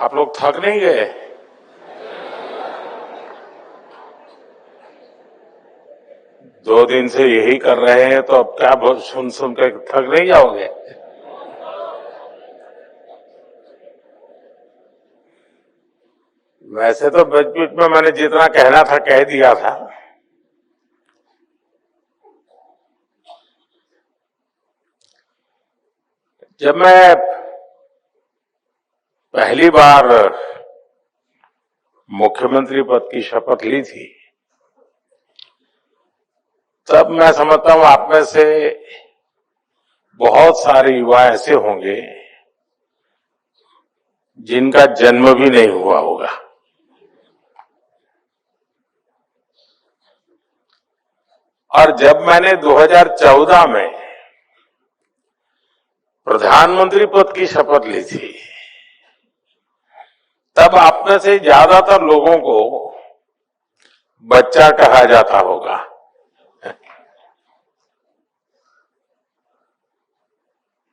आप लोग थक नहीं गए? दो दिन से यही कर रहे हैं तो अब क्या बहुत सुन सुन के थक नहीं जाओगे? वैसे तो बीच बीच में मैंने जितना कहना था कह दिया था। जब मैं पहली बार मुख्यमंत्री पद की शपथ ली थी तब मैं समझता हूं आप में से बहुत सारे युवा ऐसे होंगे जिनका जन्म भी नहीं हुआ होगा। और जब मैंने 2014 में प्रधानमंत्री पद की शपथ ली थी तब आप में से ज्यादातर लोगों को बच्चा कहा जाता होगा।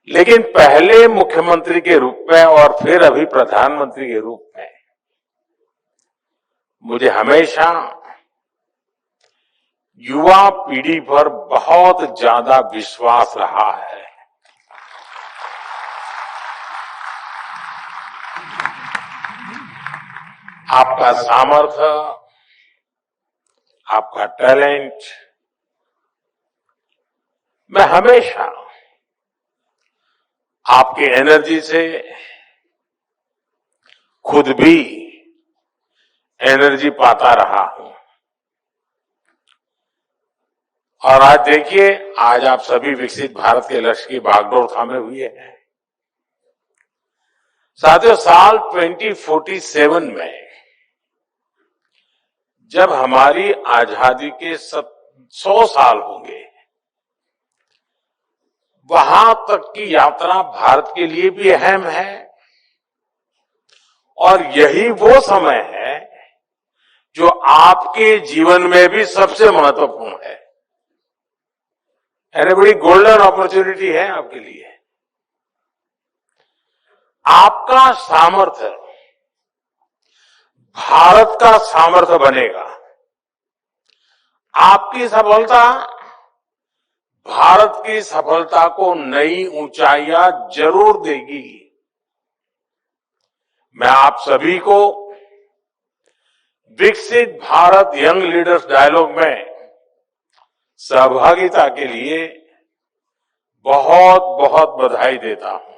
लेकिन पहले मुख्यमंत्री के रूप में और फिर अभी प्रधानमंत्री के रूप में मुझे हमेशा युवा पीढ़ी पर बहुत ज्यादा विश्वास रहा है। आपका सामर्थ्य, आपका टैलेंट, मैं हमेशा आपकी एनर्जी से खुद भी एनर्जी पाता रहा हूं। और आज देखिए, आज आप सभी विकसित भारत के लक्ष्य की बागडोर थामे हुए हैं। साथियों, साल 2047 में जब हमारी आजादी के 100 साल होंगे, वहां तक की यात्रा भारत के लिए भी अहम है और यही वो समय है जो आपके जीवन में भी सबसे महत्वपूर्ण है। यानी बड़ी गोल्डन अपॉर्चुनिटी है आपके लिए। आपका सामर्थ्य भारत का सामर्थ्य बनेगा। आपकी सफलता भारत की सफलता को नई ऊंचाइयां जरूर देगी। मैं आप सभी को विकसित भारत यंग लीडर्स डायलॉग में सहभागिता के लिए बहुत बहुत बधाई देता हूं।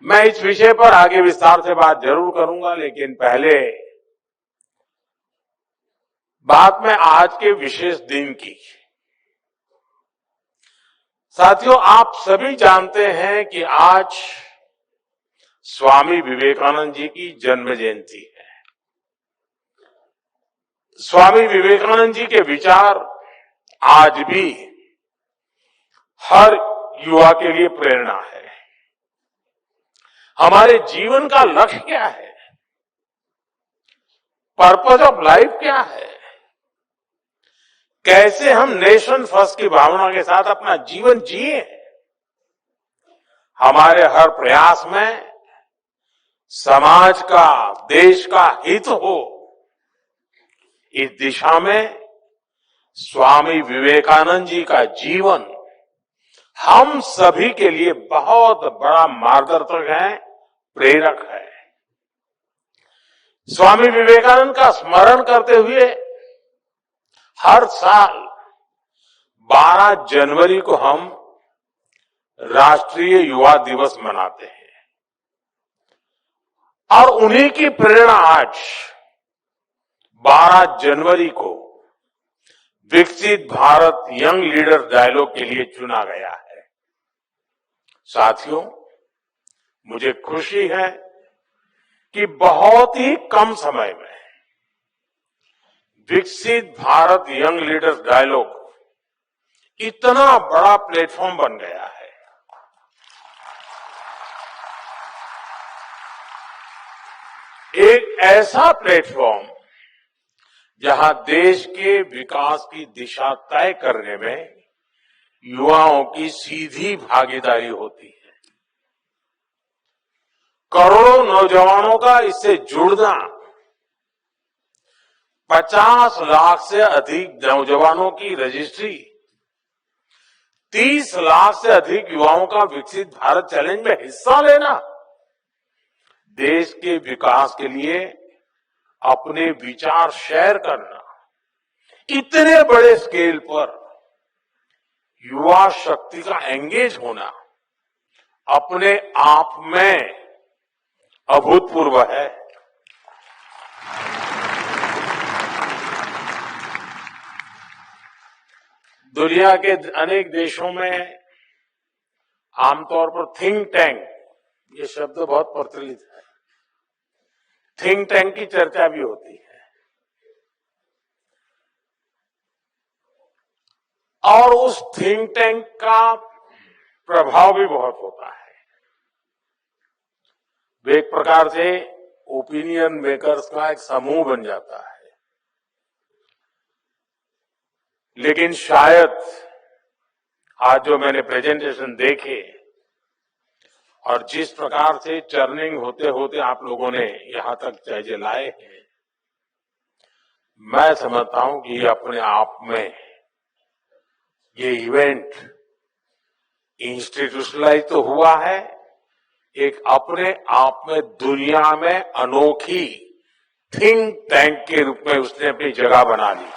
मैं इस विषय पर आगे विस्तार से बात जरूर करूंगा, लेकिन पहले बात में आज के विशेष दिन की। साथियों, आप सभी जानते हैं कि आज स्वामी विवेकानंद जी की जन्म जयंती है। स्वामी विवेकानंद जी के विचार आज भी हर युवा के लिए प्रेरणा है। हमारे जीवन का लक्ष्य क्या है? पर्पज ऑफ लाइफ क्या है? कैसे हम नेशन फर्स्ट की भावना के साथ अपना जीवन जिए? हमारे हर प्रयास में समाज का, देश का हित हो, इस दिशा में स्वामी विवेकानंद जी का जीवन हम सभी के लिए बहुत बड़ा मार्गदर्शक है, प्रेरक है। स्वामी विवेकानंद का स्मरण करते हुए हर साल 12 जनवरी को हम राष्ट्रीय युवा दिवस मनाते हैं और उन्हीं की प्रेरणा आज 12 जनवरी को विकसित भारत यंग लीडर डायलॉग के लिए चुना गया है। साथियों, मुझे खुशी है कि बहुत ही कम समय में विकसित भारत यंग लीडर्स डायलॉग इतना बड़ा प्लेटफॉर्म बन गया है। एक ऐसा प्लेटफॉर्म जहां देश के विकास की दिशा तय करने में युवाओं की सीधी भागीदारी होती है। करोड़ों नौजवानों का इससे जुड़ना, 50 लाख से अधिक नौजवानों की रजिस्ट्री, 30 लाख से अधिक युवाओं का विकसित भारत चैलेंज में हिस्सा लेना, देश के विकास के लिए अपने विचार शेयर करना, इतने बड़े स्केल पर युवा शक्ति का एंगेज होना अपने आप में अभूतपूर्व है। दुनिया के अनेक देशों में आमतौर पर थिंक टैंक, ये शब्द बहुत प्रचलित है, थिंक टैंक की चर्चा भी होती है और उस थिंक टैंक का प्रभाव भी बहुत होता है। वे एक प्रकार से ओपिनियन मेकर्स का एक समूह बन जाता है। लेकिन शायद आज जो मैंने प्रेजेंटेशन देखे और जिस प्रकार से चर्निंग होते होते आप लोगों ने यहां तक चीजें लाए हैं, मैं समझता हूं कि ये अपने आप में ये इवेंट इंस्टीट्यूशनलाइज तो हुआ है, एक अपने आप में दुनिया में अनोखी थिंक टैंक के रूप में उसने अपनी जगह बना ली।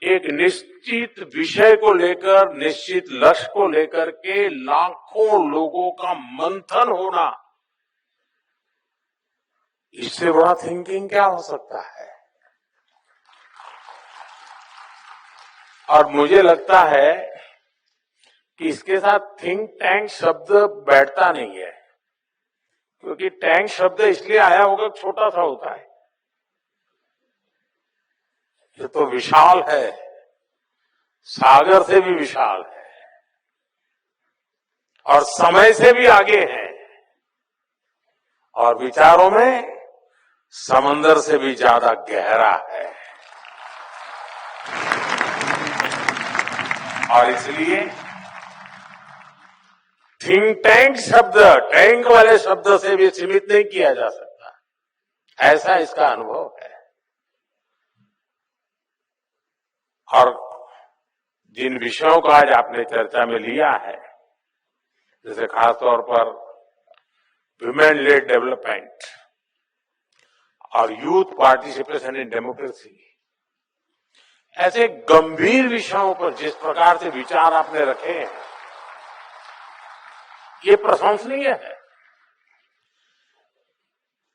एक निश्चित विषय को लेकर, निश्चित लक्ष्य को लेकर के लाखों लोगों का मंथन होना, इससे बड़ा थिंकिंग क्या हो सकता है। और मुझे लगता है कि इसके साथ थिंक टैंक शब्द बैठता नहीं है, क्योंकि टैंक शब्द इसलिए आया होगा छोटा सा होता है। ये तो विशाल है, सागर से भी विशाल है और समय से भी आगे है और विचारों में समंदर से भी ज्यादा गहरा है। और इसलिए थिंक टैंक शब्द टैंक वाले शब्द से भी सीमित नहीं किया जा सकता, ऐसा इसका अनुभव है। और जिन विषयों को आज आपने चर्चा में लिया है, जैसे खासतौर पर वुमेन लेड डेवलपमेंट और यूथ पार्टिसिपेशन इन डेमोक्रेसी, ऐसे गंभीर विषयों पर जिस प्रकार से विचार आपने रखे हैं, ये प्रशंसनीय है।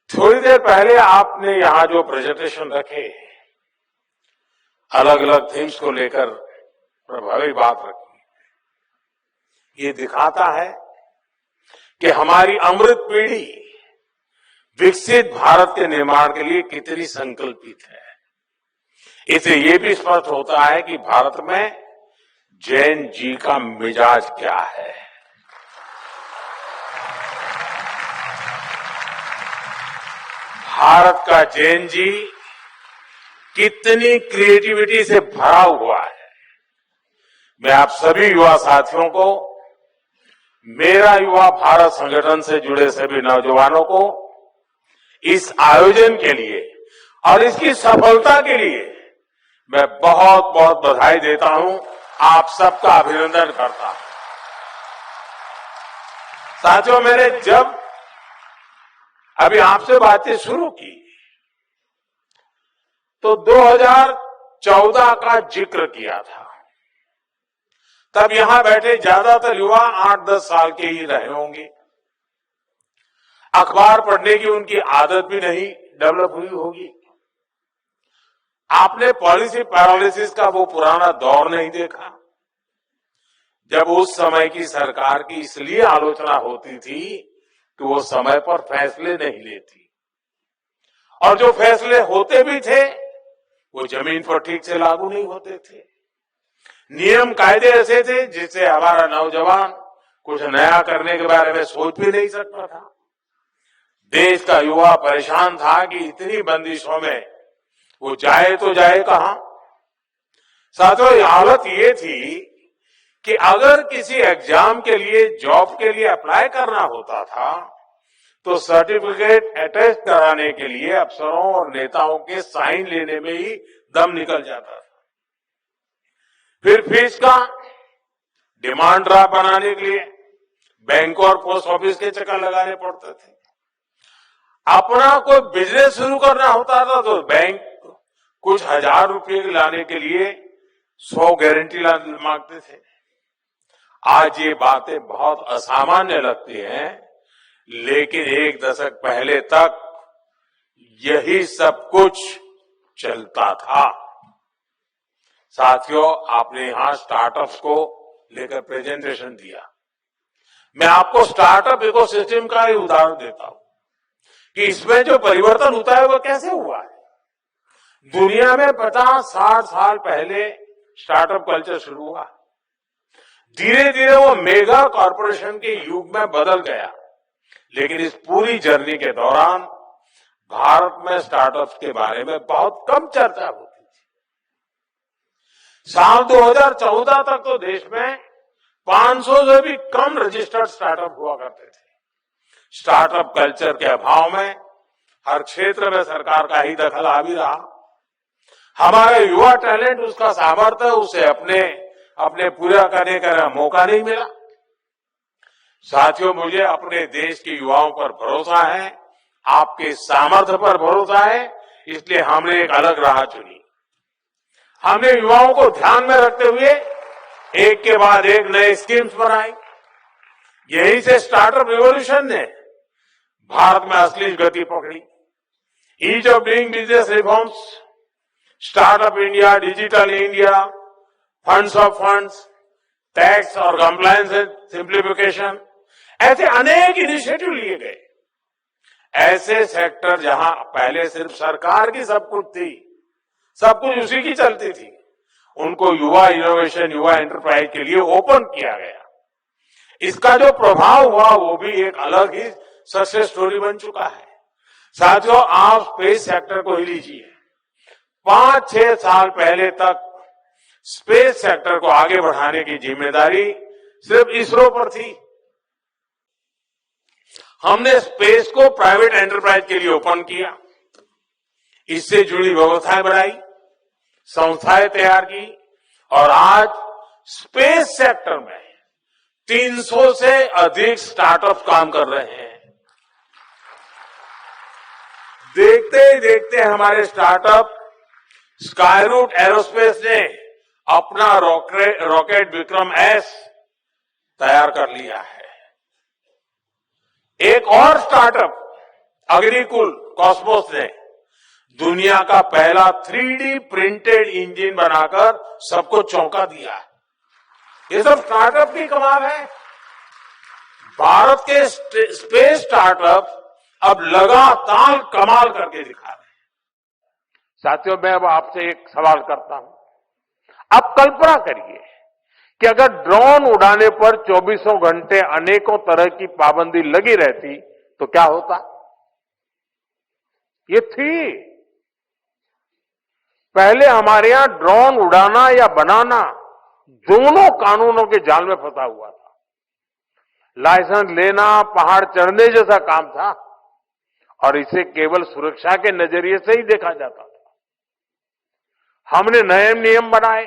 थोड़ी देर पहले आपने यहां जो प्रेजेंटेशन रखे, अलग अलग थिंग्स को लेकर प्रभावी बात रखी, ये दिखाता है कि हमारी अमृत पीढ़ी विकसित भारत के निर्माण के लिए कितनी संकल्पित है। इससे ये भी स्पष्ट होता है कि भारत में जैन जी का मिजाज क्या है। भारत का जैन जी कितनी क्रिएटिविटी से भरा हुआ है। मैं आप सभी युवा साथियों को, मेरा युवा भारत संगठन से जुड़े सभी नौजवानों को इस आयोजन के लिए और इसकी सफलता के लिए मैं बहुत बहुत बधाई देता हूं, आप सबका अभिनंदन करता हूं। साथियों, मैंने जब अभी आपसे बातें शुरू की तो 2014 का जिक्र किया था। तब यहां बैठे ज्यादातर युवा 8-10 साल के ही रहे होंगे। अखबार पढ़ने की उनकी आदत भी नहीं डेवलप हुई होगी। आपने पॉलिसी पैरालिसिस का वो पुराना दौर नहीं देखा, जब उस समय की सरकार की इसलिए आलोचना होती थी कि वो समय पर फैसले नहीं लेती, और जो फैसले होते भी थे वो जमीन पर ठीक से लागू नहीं होते थे। नियम कायदे ऐसे थे जिससे हमारा नौजवान कुछ नया करने के बारे में सोच भी नहीं सकता था। देश का युवा परेशान था कि इतनी बंदिशों में वो जाए तो जाए कहां। साथियों, हालत ये थी कि अगर किसी एग्जाम के लिए, जॉब के लिए अप्लाई करना होता था तो सर्टिफिकेट अटेस्ट कराने के लिए अफसरों और नेताओं के साइन लेने में ही दम निकल जाता था। फिर फीस का डिमांड ड्राफ्ट बनाने के लिए बैंक और पोस्ट ऑफिस के चक्कर लगाने पड़ते थे। अपना कोई बिजनेस शुरू करना होता था तो बैंक कुछ हजार रुपए लाने के लिए 100 गारंटी मांगते थे। आज ये बातें बहुत असामान्य लगती हैं, लेकिन एक दशक पहले तक यही सब कुछ चलता था। साथियों, आपने यहां स्टार्टअप्स को लेकर प्रेजेंटेशन दिया। मैं आपको स्टार्टअप इकोसिस्टम का ही उदाहरण देता हूं कि इसमें जो परिवर्तन होता है वो कैसे हुआ है। दुनिया में 50-60 साल पहले स्टार्टअप कल्चर शुरू हुआ, धीरे धीरे वो मेगा कॉरपोरेशन के युग में बदल गया। लेकिन इस पूरी जर्नी के दौरान भारत में स्टार्टअप्स के बारे में बहुत कम चर्चा होती थी। साल 2014 तक तो देश में 500 से भी कम रजिस्टर्ड स्टार्टअप हुआ करते थे। स्टार्टअप कल्चर के अभाव में हर क्षेत्र में सरकार का ही दखल आ भी रहा। हमारे युवा टैलेंट, उसका सामर्थ्य, उसे अपने पूरा करने का मौका नहीं मिला। साथियों, मुझे अपने देश के युवाओं पर भरोसा है, आपके सामर्थ्य पर भरोसा है, इसलिए हमने एक अलग राह चुनी। हमने युवाओं को ध्यान में रखते हुए एक के बाद एक नए स्कीम्स बनाई। यहीं से स्टार्टअप रिवॉल्यूशन ने भारत में असली गति पकड़ी। Ease of doing business reforms, startup India, digital India, funds of funds, tax और कंप्लायंस सिंप्लीफिकेशन, ऐसे अनेक इनिशिएटिव लिए गए। ऐसे सेक्टर जहां पहले सिर्फ सरकार की सब कुछ थी, सब कुछ उसी की चलती थी, उनको युवा इनोवेशन, युवा एंटरप्राइज के लिए ओपन किया गया। इसका जो प्रभाव हुआ वो भी एक अलग ही सक्सेस स्टोरी बन चुका है। साथियों, आप स्पेस सेक्टर को ही लीजिए। 5-6 साल पहले तक स्पेस सेक्टर को आगे बढ़ाने की जिम्मेदारी सिर्फ इसरो पर थी। हमने स्पेस को प्राइवेट एंटरप्राइज के लिए ओपन किया, इससे जुड़ी व्यवस्थाएं बनाई, संस्थाएं तैयार की और आज स्पेस सेक्टर में 300 से अधिक स्टार्टअप काम कर रहे हैं। देखते ही देखते हमारे स्टार्टअप स्काईरूट एरोस्पेस ने अपना रॉकेट विक्रम एस तैयार कर लिया है। एक और स्टार्टअप अग्निकुल कॉस्मोस ने दुनिया का पहला 3D प्रिंटेड इंजन बनाकर सबको चौंका दिया है। ये सब स्टार्टअप की कमाल है। भारत के स्पेस स्टार्टअप अब लगातार कमाल करके दिखा रहे हैं। साथियों, मैं अब आपसे एक सवाल करता हूं। आप कल्पना करिए कि अगर ड्रोन उड़ाने पर 24 घंटे अनेकों तरह की पाबंदी लगी रहती तो क्या होता। ये थी पहले हमारे यहां ड्रोन उड़ाना या बनाना दोनों कानूनों के जाल में फंसा हुआ था। लाइसेंस लेना पहाड़ चढ़ने जैसा काम था और इसे केवल सुरक्षा के नजरिए से ही देखा जाता था। हमने नए नियम बनाए,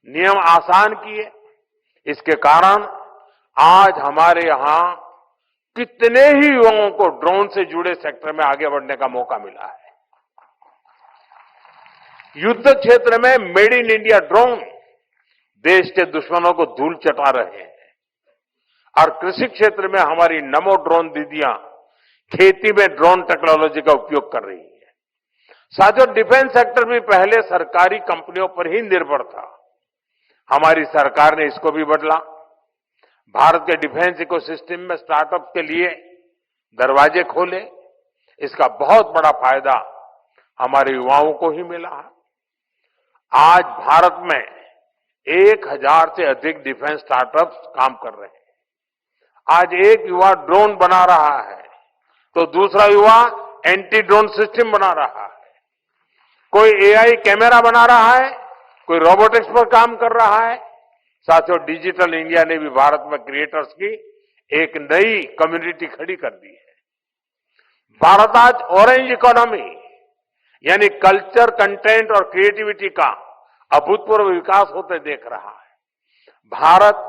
नियम आसान किए। इसके कारण आज हमारे यहां कितने ही युवाओं को ड्रोन से जुड़े सेक्टर में आगे बढ़ने का मौका मिला है। युद्ध क्षेत्र में मेड इन इंडिया ड्रोन देश के दुश्मनों को धूल चटा रहे हैं और कृषि क्षेत्र में हमारी नमो ड्रोन दीदियां खेती में ड्रोन टेक्नोलॉजी का उपयोग कर रही है। साथियों, डिफेंस सेक्टर भी पहले सरकारी कंपनियों पर ही निर्भर था। हमारी सरकार ने इसको भी बदला। भारत के डिफेंस इकोसिस्टम में स्टार्टअप के लिए दरवाजे खोले। इसका बहुत बड़ा फायदा हमारे युवाओं को ही मिला है। आज भारत में 1000 से अधिक डिफेंस स्टार्टअप्स काम कर रहे हैं। आज एक युवा ड्रोन बना रहा है, तो दूसरा युवा एंटी ड्रोन सिस्टम बना रहा है, कोई एआई कैमरा बना रहा है, कोई रोबोटिक्स पर काम कर रहा है। साथियों, डिजिटल इंडिया ने भी भारत में क्रिएटर्स की एक नई कम्युनिटी खड़ी कर दी है। भारत आज ऑरेंज इकोनॉमी यानी कल्चर, कंटेंट और क्रिएटिविटी का अभूतपूर्व विकास होते देख रहा है। Bharat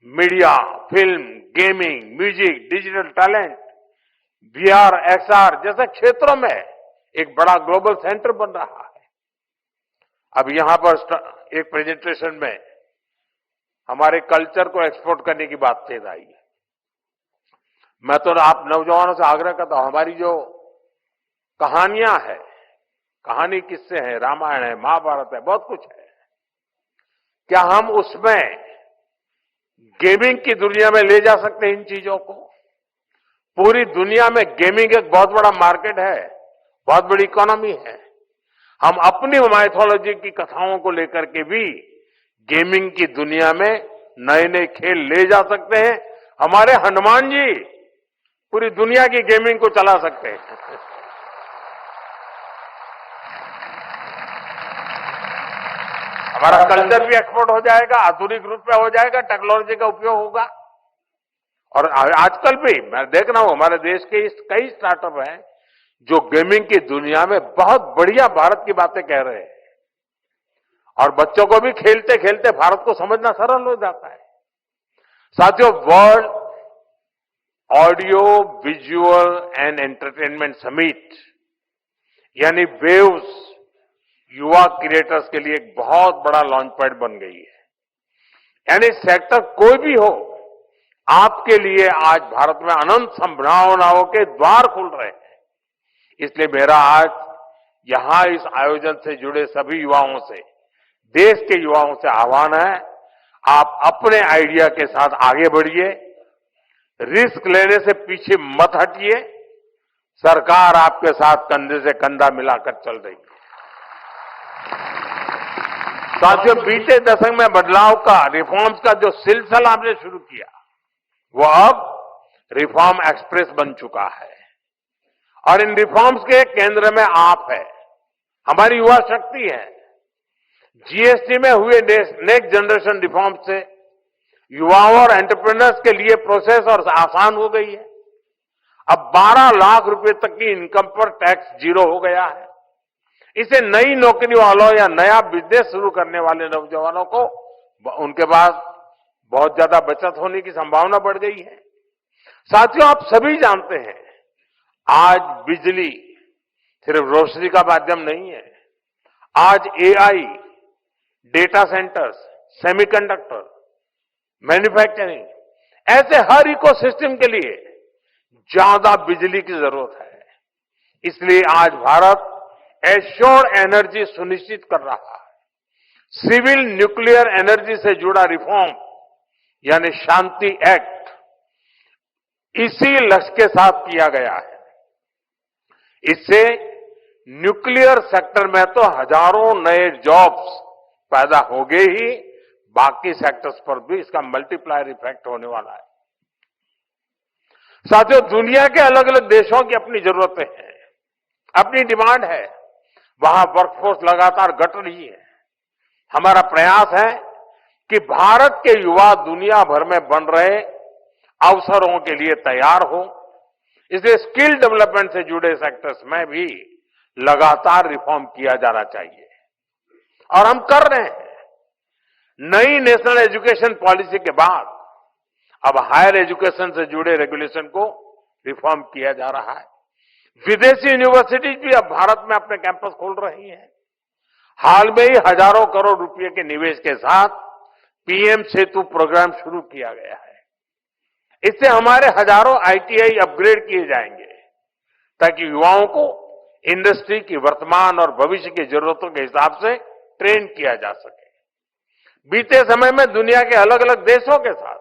media, film, gaming, music, digital talent, VR, XR जैसे क्षेत्रों में एक बड़ा ग्लोबल सेंटर बन रहा है। अब यहां पर एक प्रेजेंटेशन में हमारे कल्चर को एक्सपोर्ट करने की बात तेज आई है। मैं तो आप नौजवानों से आग्रह करता हूं, हमारी जो कहानियां हैं, कहानी किस्से हैं, रामायण है, महाभारत है, बहुत कुछ है, क्या हम उसमें गेमिंग की दुनिया में ले जा सकते हैं इन चीजों को? पूरी दुनिया में गेमिंग एक बहुत बड़ा मार्केट है, बहुत बड़ी इकोनॉमी है। हम अपनी माइथोलॉजी की कथाओं को लेकर के भी गेमिंग की दुनिया में नए नए खेल ले जा सकते हैं। हमारे हनुमान जी पूरी दुनिया की गेमिंग को चला सकते हैं। हमारा कल्चर भी एक्सपोर्ट हो जाएगा, आधुनिक रूप में हो जाएगा, टेक्नोलॉजी का उपयोग होगा। और आजकल भी मैं देख रहा हूं हमारे देश के कई स्टार्टअप हैं जो गेमिंग की दुनिया में बहुत बढ़िया भारत की बातें कह रहे हैं, और बच्चों को भी खेलते खेलते भारत को समझना सरल हो जाता है। साथियों, world audio visual and entertainment summit यानी वेव्स युवा क्रिएटर्स के लिए एक बहुत बड़ा लॉन्च पैड बन गई है। यानी सेक्टर कोई भी हो, आपके लिए आज भारत में अनंत संभावनाओं के द्वार खुल रहे हैं। इसलिए मेरा आज यहां इस आयोजन से जुड़े सभी युवाओं से, देश के युवाओं से आह्वान है, आप अपने आइडिया के साथ आगे बढ़िए, रिस्क लेने से पीछे मत हटिए। सरकार आपके साथ कंधे से कंधा मिलाकर चल रही है। साथियों, बीते दशक में बदलाव का, रिफॉर्म्स का जो सिलसिला आपने शुरू किया, वो अब रिफॉर्म एक्सप्रेस बन चुका है। और इन रिफॉर्म्स के केंद्र में आप है, हमारी युवा शक्ति है। जीएसटी में हुए नेक्स्ट जनरेशन रिफॉर्म से युवाओं और एंटरप्रेन्योर्स के लिए प्रोसेस और आसान हो गई है। अब 12 लाख रुपए तक की इनकम पर टैक्स जीरो हो गया है। इसे नई नौकरी वालों या नया बिजनेस शुरू करने वाले नौजवानों को उनके पास बहुत ज्यादा बचत होने की संभावना बढ़ गई है। साथियों, आप सभी जानते हैं, आज बिजली सिर्फ रोशनी का माध्यम नहीं है। आज AI, data centres, semiconductor, manufacturing, ऐसे हर इकोसिस्टम के लिए ज्यादा बिजली की जरूरत है। इसलिए आज भारत एश्योर्ड एनर्जी सुनिश्चित कर रहा है। सिविल न्यूक्लियर एनर्जी से जुड़ा रिफॉर्म यानी शांति एक्ट इसी लक्ष्य के साथ किया गया है। इससे न्यूक्लियर सेक्टर में तो हजारों नए जॉब्स पैदा होंगे ही, बाकी सेक्टर्स पर भी इसका मल्टीप्लायर इफेक्ट होने वाला है। साथियों, दुनिया के अलग अलग देशों की अपनी जरूरतें हैं, अपनी डिमांड है। वहां वर्कफोर्स लगातार घट रही है। हमारा प्रयास है कि भारत के युवा दुनिया भर में बन रहे अवसरों के लिए तैयार हो। इसलिए स्किल डेवलपमेंट से जुड़े सेक्टर्स में भी लगातार रिफॉर्म किया जाना चाहिए, और हम कर रहे हैं। नई नेशनल एजुकेशन पॉलिसी के बाद अब हायर एजुकेशन से जुड़े रेगुलेशन को रिफॉर्म किया जा रहा है। विदेशी यूनिवर्सिटीज भी अब भारत में अपने कैंपस खोल रही हैं। हाल में ही हजारों करोड़ रुपए के निवेश के साथ पीएम सेतु प्रोग्राम शुरू किया गया है। इससे हमारे हजारों आईटीआई अपग्रेड किए जाएंगे, ताकि युवाओं को इंडस्ट्री की वर्तमान और भविष्य की जरूरतों के हिसाब से ट्रेन किया जा सके। बीते समय में दुनिया के अलग अलग देशों के साथ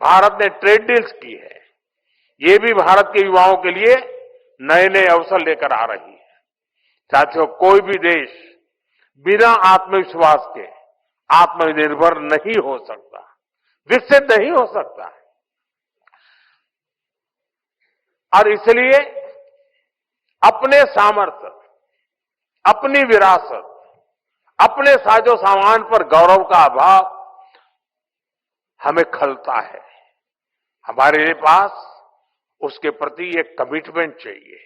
भारत ने ट्रेड डील्स की है। ये भी भारत के युवाओं के लिए नए नए अवसर लेकर आ रही है। साथियों, कोई भी देश बिना आत्मविश्वास के आत्मनिर्भर नहीं हो सकता, विकसित नहीं हो सकता। और इसलिए अपने सामर्थ्य, अपनी विरासत, अपने साजो सामान पर गौरव का अभाव हमें खलता है। हमारे पास उसके प्रति एक कमिटमेंट चाहिए,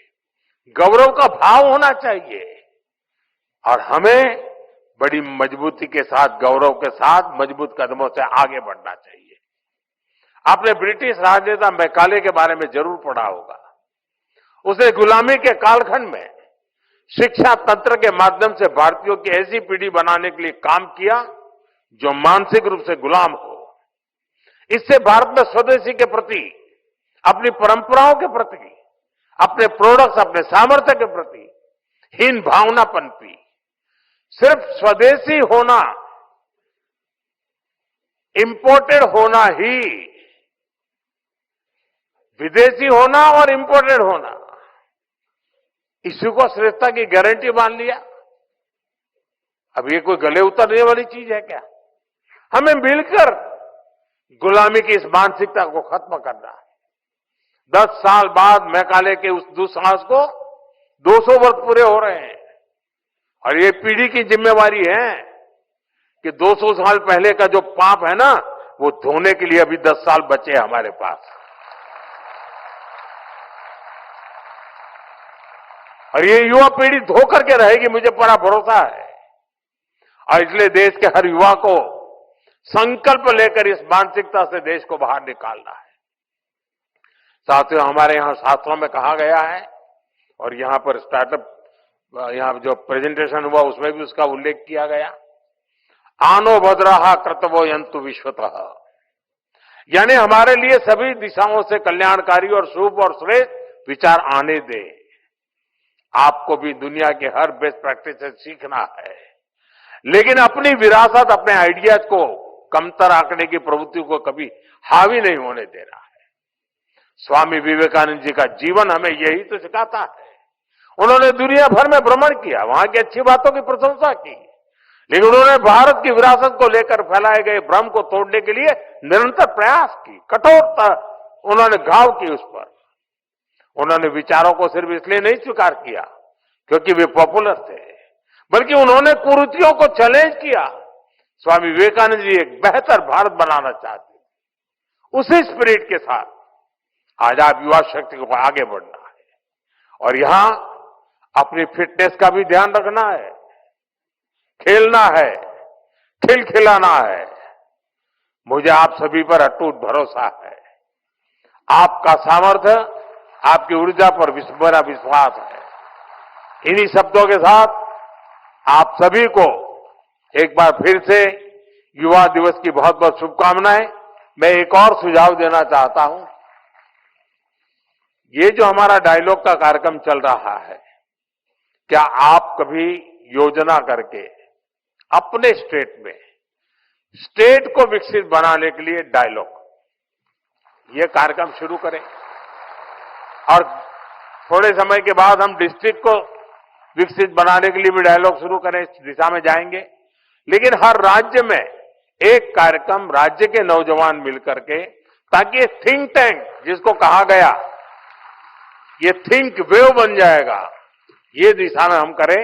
गौरव का भाव होना चाहिए और हमें बड़ी मजबूती के साथ, गौरव के साथ मजबूत कदमों से आगे बढ़ना चाहिए। आपने ब्रिटिश राजनेता मैकाले के बारे में जरूर पढ़ा होगा। उसने गुलामी के कालखंड में शिक्षा तंत्र के माध्यम से भारतीयों की ऐसी पीढ़ी बनाने के लिए काम किया जो मानसिक रूप से गुलाम हो। इससे भारत में स्वदेशी के प्रति, अपनी परंपराओं के प्रति, अपने प्रोडक्ट्स, अपने सामर्थ्य के प्रति हीन भावना पनपी। सिर्फ स्वदेशी होना, इंपोर्टेड होना ही, विदेशी होना और इंपोर्टेड होना, इसी को श्रेष्ठता की गारंटी मान लिया। अब ये कोई गले उतरने वाली चीज है क्या? हमें मिलकर गुलामी की इस मानसिकता को खत्म करना है। 10 साल बाद मैकाले के उस दुस्साहस को 200 वर्ष पूरे हो रहे हैं और ये पीढ़ी की जिम्मेवारी है कि 200 साल पहले का जो पाप है ना, वो धोने के लिए अभी 10 साल बचे हैं हमारे पास। और ये युवा पीढ़ी धो करके रहेगी, मुझे पूरा भरोसा है। और इसलिए देश के हर युवा को संकल्प लेकर इस मानसिकता से देश को बाहर निकालना है। साथियों, हमारे यहां शास्त्रों में कहा गया है और यहां पर स्टार्टअप, यहां जो प्रेजेंटेशन हुआ उसमें भी उसका उल्लेख किया गया, आनो भद्रहा कृतवो यंतु विश्वतः, यानी हमारे लिए सभी दिशाओं से कल्याणकारी और शुभ और श्रेष्ठ विचार आने दे। आपको भी दुनिया के हर बेस्ट प्रैक्टिस से सीखना है, लेकिन अपनी विरासत, अपने आइडियाज को कमतर आंकने की प्रवृत्ति को कभी हावी नहीं होने देना है। स्वामी विवेकानंद जी का जीवन हमें यही तो सिखाता है। उन्होंने दुनिया भर में भ्रमण किया, वहां की अच्छी बातों की प्रशंसा की, लेकिन उन्होंने भारत की विरासत को लेकर फैलाए गए भ्रम को तोड़ने के लिए निरंतर प्रयास की, कठोरता उन्होंने घाव की उस पर। उन्होंने विचारों को सिर्फ इसलिए नहीं स्वीकार किया क्योंकि वे पॉपुलर थे, बल्कि उन्होंने कुरीतियों को चैलेंज किया। स्वामी विवेकानंद जी एक बेहतर भारत बनाना चाहते। उसी स्पिरिट के साथ आज आप युवा शक्ति को आगे बढ़ना है और यहां अपनी फिटनेस का भी ध्यान रखना है, खेलना है, खिलखिलाना है। मुझे आप सभी पर अटूट भरोसा है। आपका सामर्थ्य, आपकी ऊर्जा पर मेरा विश्वास है। इन्हीं शब्दों के साथ आप सभी को एक बार फिर से युवा दिवस की बहुत बहुत शुभकामनाएं। मैं एक और सुझाव देना चाहता हूं। ये जो हमारा डायलॉग का कार्यक्रम चल रहा है, क्या आप कभी योजना करके अपने स्टेट में स्टेट को विकसित बनाने के लिए डायलॉग, ये कार्यक्रम शुरू करें और थोड़े समय के बाद हम डिस्ट्रिक्ट को विकसित बनाने के लिए भी डायलॉग शुरू करें, इस दिशा में जाएंगे। लेकिन हर राज्य में एक कार्यक्रम राज्य के नौजवान मिलकर के, ताकि ये थिंक टैंक जिसको कहा गया, ये थिंक वेव बन जाएगा, ये दिशा में हम करें